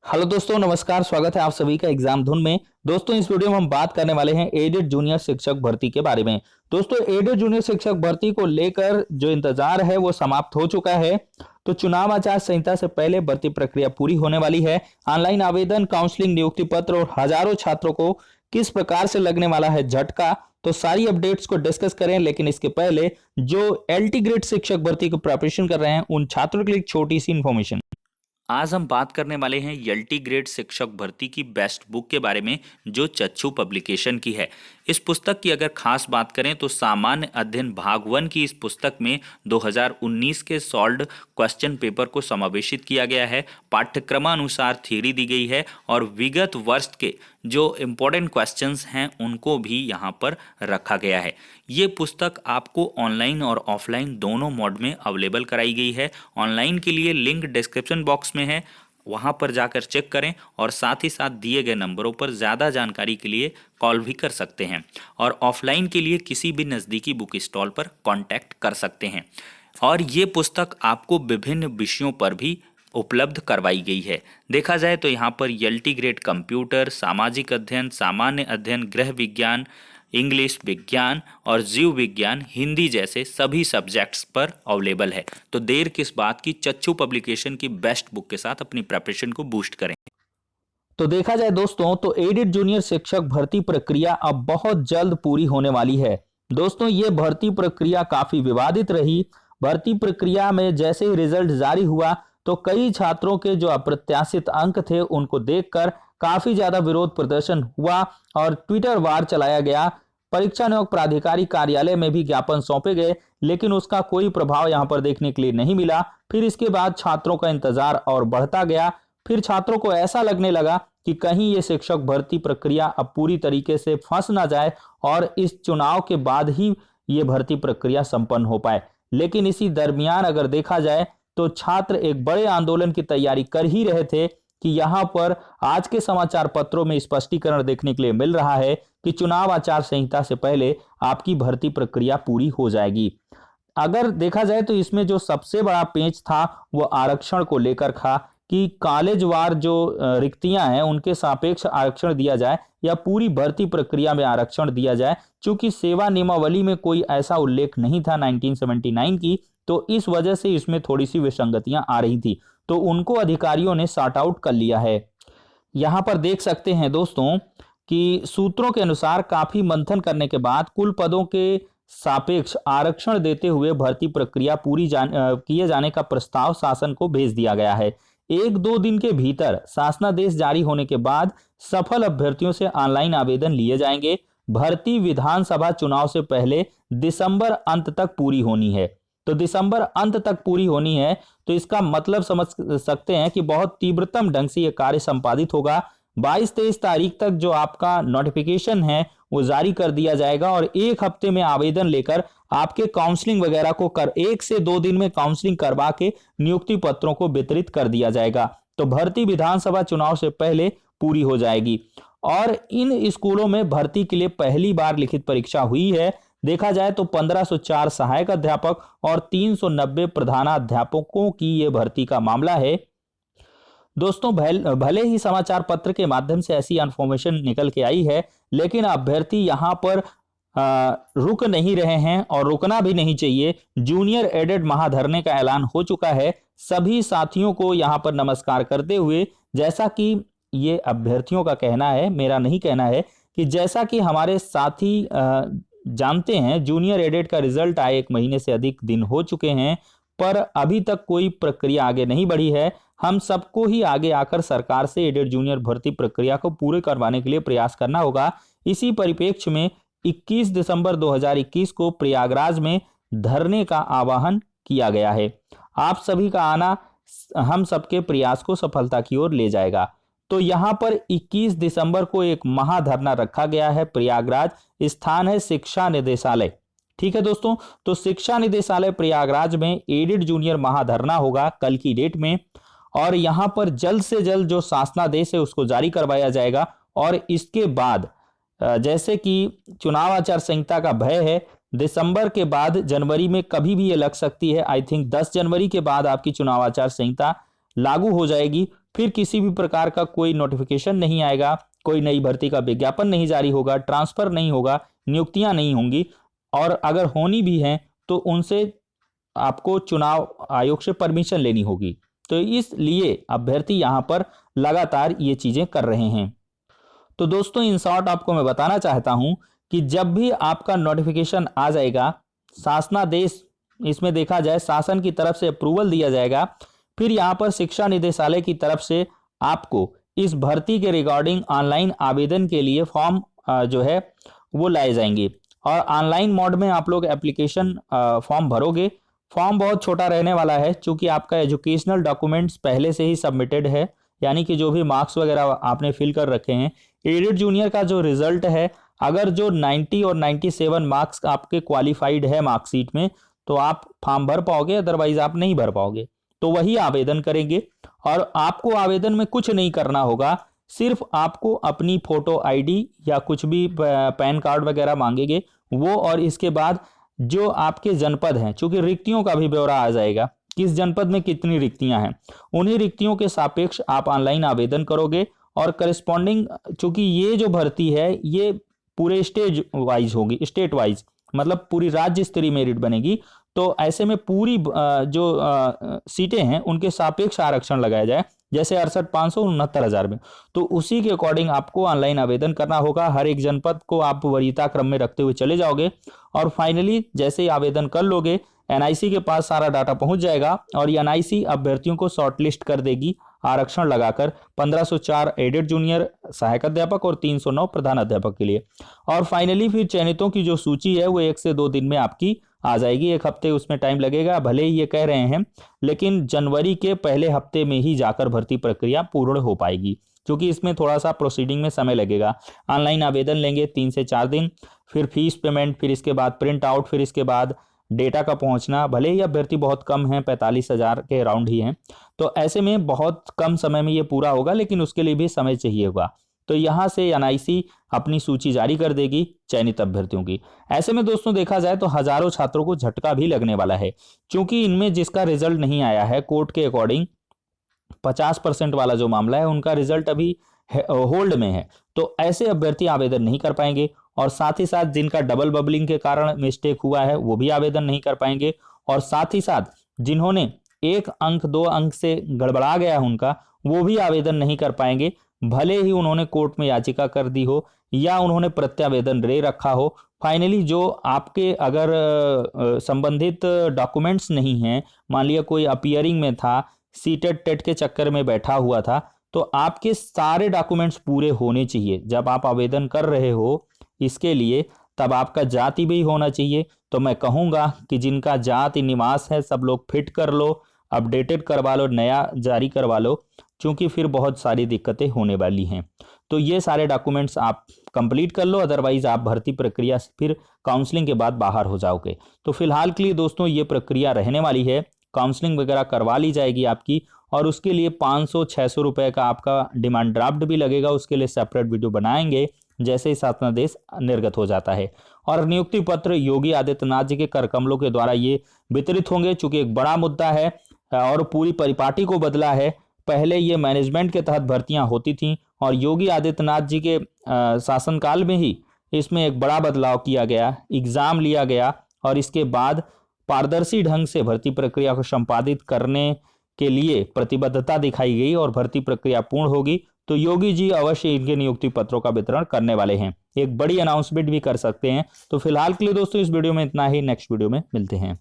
Hello दोस्तों, नमस्कार। स्वागत है आप सभी का एग्जाम धुन में। दोस्तों, इस वीडियो में हम बात करने वाले हैं एडेड जूनियर शिक्षक भर्ती के बारे में। दोस्तों, एडेड जूनियर शिक्षक भर्ती को लेकर जो इंतजार है वो समाप्त हो चुका है। तो चुनाव आचार संहिता से पहले भर्ती प्रक्रिया पूरी होने वाली है। ऑनलाइन आवेदन, काउंसलिंग, नियुक्ति पत्र और हजारों छात्रों को किस प्रकार से लगने वाला है झटका, तो सारी अपडेट्स को डिस्कस करें। लेकिन इसके पहले जो एलटी ग्रेड शिक्षक भर्ती को प्रिपरेशन कर रहे हैं उन छात्रों के लिए एक छोटी सी इन्फॉर्मेशन। आज हम बात करने वाले हैं एलटी ग्रेड शिक्षक भर्ती की बेस्ट बुक के बारे में, जो चच्चू पब्लिकेशन की है। इस पुस्तक की अगर खास बात करें तो सामान्य अध्ययन भाग 1 की इस पुस्तक में 2019 के सॉल्व्ड क्वेश्चन पेपर को समावेशित किया गया है। पाठ्यक्रमानुसार थ्योरी दी गई है और विगत वर्ष के जो इम्पोर्टेंट क्वेश्चंस हैं उनको भी यहाँ पर रखा गया है। ये पुस्तक आपको ऑनलाइन और ऑफलाइन दोनों मोड में अवेलेबल कराई गई है। ऑनलाइन के लिए लिंक डिस्क्रिप्शन बॉक्स में है, वहाँ पर जाकर चेक करें और साथ ही साथ दिए गए नंबरों पर ज़्यादा जानकारी के लिए कॉल भी कर सकते हैं। और ऑफलाइन के लिए किसी भी नज़दीकी बुक स्टॉल पर कांटेक्ट कर सकते हैं। और ये पुस्तक आपको विभिन्न विषयों पर भी उपलब्ध करवाई गई है। देखा जाए तो यहाँ पर एलटी ग्रेड कंप्यूटर, सामाजिक अध्ययन, सामान्य अध्ययन, गृह विज्ञान, इंग्लिश, विज्ञान और जीव विज्ञान, हिंदी जैसे सभी सब्जेक्ट्स पर अवेलेबल है। तो देर किस बात की, चच्चू पब्लिकेशन की बेस्ट बुक के साथ अपनी प्रिपरेशन को बूस्ट करें। तो देखा जाए दोस्तों, तो एडेड जूनियर शिक्षक भर्ती प्रक्रिया अब बहुत जल्द पूरी होने वाली है। दोस्तों, ये भर्ती प्रक्रिया काफी विवादित रही। भर्ती प्रक्रिया में जैसे ही रिजल्ट जारी हुआ तो कई छात्रों के जो अप्रत्याशित अंक थे उनको देखकर काफी ज्यादा विरोध प्रदर्शन हुआ और ट्विटर वार चलाया गया। परीक्षा नियोग प्राधिकारी कार्यालय में भी ज्ञापन सौंपे गए, लेकिन उसका कोई प्रभाव यहाँ पर देखने के लिए नहीं मिला। फिर इसके बाद छात्रों का इंतजार और बढ़ता गया। फिर छात्रों को ऐसा लगने लगा कि कहीं ये शिक्षक भर्ती प्रक्रिया अब पूरी तरीके से फंस ना जाए और इस चुनाव के बाद ही ये भर्ती प्रक्रिया संपन्न हो पाए। लेकिन इसी दरमियान अगर देखा जाए तो छात्र एक बड़े आंदोलन की तैयारी कर ही रहे थे कि यहाँ पर आज के समाचार पत्रों में स्पष्टीकरण देखने के लिए मिल रहा है कि चुनाव आचार संहिता से पहले आपकी भर्ती प्रक्रिया पूरी हो जाएगी। अगर देखा जाए तो इसमें जो सबसे बड़ा पेंच था वो आरक्षण को लेकर था कि कॉलेजवार जो रिक्तियां हैं उनके सापेक्ष आरक्षण दिया जाए या पूरी भर्ती प्रक्रिया में आरक्षण दिया जाए। चूंकि सेवा नियमावली में कोई ऐसा उल्लेख नहीं था 1979 की, तो इस वजह से इसमें थोड़ी सी विसंगतियां आ रही थी, तो उनको अधिकारियों ने सॉर्ट आउट कर लिया है। यहां पर देख सकते हैं दोस्तों कि सूत्रों के अनुसार काफी मंथन करने के बाद कुल पदों के सापेक्ष आरक्षण देते हुए भर्ती प्रक्रिया किए जाने का प्रस्ताव शासन को भेज दिया गया है। 1-2 दिन के भीतर शासनादेश जारी होने के बाद सफल अभ्यर्थियों से ऑनलाइन आवेदन लिए जाएंगे। भर्ती विधानसभा चुनाव से पहले दिसंबर अंत तक पूरी होनी है। तो दिसंबर अंत तक पूरी होनी है, तो इसका मतलब समझ सकते हैं कि बहुत तीव्रतम ढंग से यह कार्य संपादित होगा। 22-23 तारीख तक जो आपका नोटिफिकेशन है वो जारी कर दिया जाएगा और 1 हफ्ते में आवेदन लेकर आपके काउंसलिंग वगैरह को 1 से 2 दिन में काउंसलिंग करवा के नियुक्ति पत्रों को वितरित कर दिया जाएगा। तो भर्ती विधानसभा चुनाव से पहले पूरी हो जाएगी। और इन स्कूलों में भर्ती के लिए पहली बार लिखित परीक्षा हुई है। देखा जाए तो 1504 सहायक अध्यापक और 390 प्रधानाध्यापकों की यह भर्ती का मामला है। दोस्तों, भले ही समाचार पत्र के माध्यम से ऐसी इंफॉर्मेशन निकल के आई है, लेकिन अभ्यर्थी यहां पर रुक नहीं रहे हैं और रुकना भी नहीं चाहिए। जूनियर एडेड महाधरने का ऐलान हो चुका है। सभी साथियों को यहां पर नमस्कार करते हुए, जैसा कि ये अभ्यर्थियों का कहना है, मेरा नहीं कहना है, कि जैसा कि हमारे साथी जानते हैं, जूनियर एडेड का रिजल्ट आए 1 महीने से अधिक दिन हो चुके हैं, पर अभी तक कोई प्रक्रिया आगे नहीं बढ़ी है। हम सबको ही आगे आकर सरकार से एडेड जूनियर भर्ती प्रक्रिया को पूरे करवाने के लिए प्रयास करना होगा। इसी परिप्रेक्ष्य में 21 दिसंबर 2021 को प्रयागराज में धरने का आह्वान किया गया है। आप सभी का आना हम सबके प्रयास को सफलता की ओर ले जाएगा। तो यहाँ पर 21 दिसंबर को एक महाधरना रखा गया है। प्रयागराज स्थान है शिक्षा निदेशालय। ठीक है दोस्तों, तो शिक्षा निदेशालय प्रयागराज में एडेड जूनियर महाधरना होगा कल की डेट में। और यहां पर जल्द से जल्द जो शासनादेश है उसको जारी करवाया जाएगा। और इसके बाद जैसे कि चुनाव आचार संहिता का भय है, दिसंबर के बाद जनवरी में कभी भी ये लग सकती है। आई थिंक 10 जनवरी के बाद आपकी चुनाव आचार संहिता लागू हो जाएगी। फिर किसी भी प्रकार का कोई नोटिफिकेशन नहीं आएगा, कोई नई भर्ती का विज्ञापन नहीं जारी होगा, ट्रांसफर नहीं होगा, नियुक्तियां नहीं होंगी, और अगर होनी भी हैं तो उनसे आपको चुनाव आयोग से परमिशन लेनी होगी। तो इसलिए अभ्यर्थी यहाँ पर लगातार ये चीजें कर रहे हैं। तो दोस्तों इन शॉर्ट आपको मैं बताना चाहता हूं कि जब भी आपका नोटिफिकेशन आ जाएगा, शासनादेश, इसमें देखा जाए शासन की तरफ से अप्रूवल दिया जाएगा, फिर यहाँ पर शिक्षा निदेशालय की तरफ से आपको इस भर्ती के रिगार्डिंग ऑनलाइन आवेदन के लिए फॉर्म जो है वो लाए जाएंगे, और ऑनलाइन मोड में आप लोग एप्लीकेशन फॉर्म भरोगे। फॉर्म बहुत छोटा रहने वाला है, चूंकि आपका एजुकेशनल डॉक्यूमेंट्स पहले से ही सबमिटेड है, यानी कि जो भी मार्क्स वगैरह आपने फिल कर रखे हैं। एडेड जूनियर का जो रिजल्ट है, अगर जो 90 और 97 मार्क्स आपके क्वालिफाइड है मार्कशीट में, तो आप फॉर्म भर पाओगे, अदरवाइज आप नहीं भर पाओगे। तो वही आवेदन करेंगे, और आपको आवेदन में कुछ नहीं करना होगा, सिर्फ आपको अपनी फोटो आईडी या कुछ भी पैन कार्ड वगैरह मांगेंगे वो, और इसके बाद जो आपके जनपद हैं, चूंकि रिक्तियों का भी ब्यौरा आ जाएगा, किस जनपद में कितनी रिक्तियां हैं, उन्हीं रिक्तियों के सापेक्ष आप ऑनलाइन आवेदन करोगे। और करस्पॉन्डिंग, चूंकि ये जो भर्ती है ये पूरे स्टेज वाइज होगी, स्टेट वाइज, मतलब पूरी राज्य स्तरीय मेरिट बनेगी, तो ऐसे में पूरी जो सीटें हैं उनके सापेक्ष आरक्षण लगाया जाए, जैसे 68,500 69,000 में, तो उसी के अकॉर्डिंग आपको ऑनलाइन आवेदन करना होगा। हर एक जनपद को आप वरीयता क्रम में रखते हुए चले जाओगे, और फाइनली जैसे ही आवेदन कर लोगे, एनआईसी के पास सारा डाटा पहुंच जाएगा, और ये एनआईसी अभ्यर्थियों को शॉर्टलिस्ट कर देगी आरक्षण लगाकर 1504 एडेड जूनियर सहायक अध्यापक और 309 प्रधान अध्यापक के लिए। और फाइनली फिर चयनितों की जो सूची है वो 1 से 2 दिन में आपकी आ जाएगी, 1 हफ्ते उसमें टाइम लगेगा, भले ही ये कह रहे हैं, लेकिन जनवरी के पहले हफ्ते में ही जाकर भर्ती प्रक्रिया पूर्ण हो पाएगी, क्योंकि इसमें थोड़ा सा प्रोसीडिंग में समय लगेगा। ऑनलाइन आवेदन लेंगे 3 से 4 दिन, फिर फीस पेमेंट, फिर इसके बाद प्रिंट आउट, फिर इसके बाद डेटा का पहुंचना। भले ही अभ्यर्थी बहुत कम है, 45,000 के अराउंड ही हैं, तो ऐसे में बहुत कम समय में ये पूरा होगा, लेकिन उसके लिए भी समय चाहिए होगा। तो यहाँ से एनआईसी अपनी सूची जारी कर देगी चयनित अभ्यर्थियों की। ऐसे में दोस्तों देखा जाए तो हजारों छात्रों को झटका भी लगने वाला है, क्योंकि इनमें जिसका रिजल्ट नहीं आया है, कोर्ट के अकॉर्डिंग 50% वाला जो मामला है उनका रिजल्ट अभी होल्ड में है, तो ऐसे अभ्यर्थी आवेदन नहीं कर पाएंगे। और साथ ही साथ जिनका डबल बबलिंग के कारण मिस्टेक हुआ है वो भी आवेदन नहीं कर पाएंगे, और साथ ही साथ जिन्होंने 1 अंक 2 अंक से गड़बड़ा गया उनका, वो भी आवेदन नहीं कर पाएंगे, भले ही उन्होंने कोर्ट में याचिका कर दी हो या उन्होंने प्रत्यावेदन दे रखा हो। फाइनली जो आपके अगर संबंधित डॉक्यूमेंट्स नहीं हैं, मान लिया कोई अपियरिंग में था, सीटेट टेट के चक्कर में बैठा हुआ था, तो आपके सारे डॉक्यूमेंट्स पूरे होने चाहिए जब आप आवेदन कर रहे हो इसके लिए। तब आपका जाति भी होना चाहिए। तो मैं कहूँगा कि जिनका जाति निवास है सब लोग फिट कर लो, अपडेटेड करवा लो, नया जारी करवा लो, क्योंकि फिर बहुत सारी दिक्कतें होने वाली हैं। तो ये सारे डॉक्यूमेंट्स आप कंप्लीट कर लो, अदरवाइज आप भर्ती प्रक्रिया से फिर काउंसलिंग के बाद बाहर हो जाओगे। तो फिलहाल के लिए दोस्तों ये प्रक्रिया रहने वाली है, काउंसलिंग वगैरह करवा ली जाएगी आपकी, और उसके लिए 500-600 रुपये का आपका डिमांड ड्राफ्ट भी लगेगा। उसके लिए सेपरेट वीडियो बनाएंगे जैसे ही शासनादेश निर्गत हो जाता है। और नियुक्ति पत्र योगी आदित्यनाथ जी के कर कमलों के द्वारा ये वितरित होंगे, चूंकि एक बड़ा मुद्दा है और पूरी परिपाटी को बदला है। पहले ये मैनेजमेंट के तहत भर्तियां होती थीं, और योगी आदित्यनाथ जी के शासनकाल में ही इसमें एक बड़ा बदलाव किया गया, एग्जाम लिया गया, और इसके बाद पारदर्शी ढंग से भर्ती प्रक्रिया को संपादित करने के लिए प्रतिबद्धता दिखाई गई, और भर्ती प्रक्रिया पूर्ण होगी तो योगी जी अवश्य इनके नियुक्ति पत्रों का वितरण करने वाले हैं, एक बड़ी अनाउंसमेंट भी कर सकते हैं। तो फिलहाल के लिए दोस्तों इस वीडियो में इतना ही, नेक्स्ट वीडियो में मिलते हैं।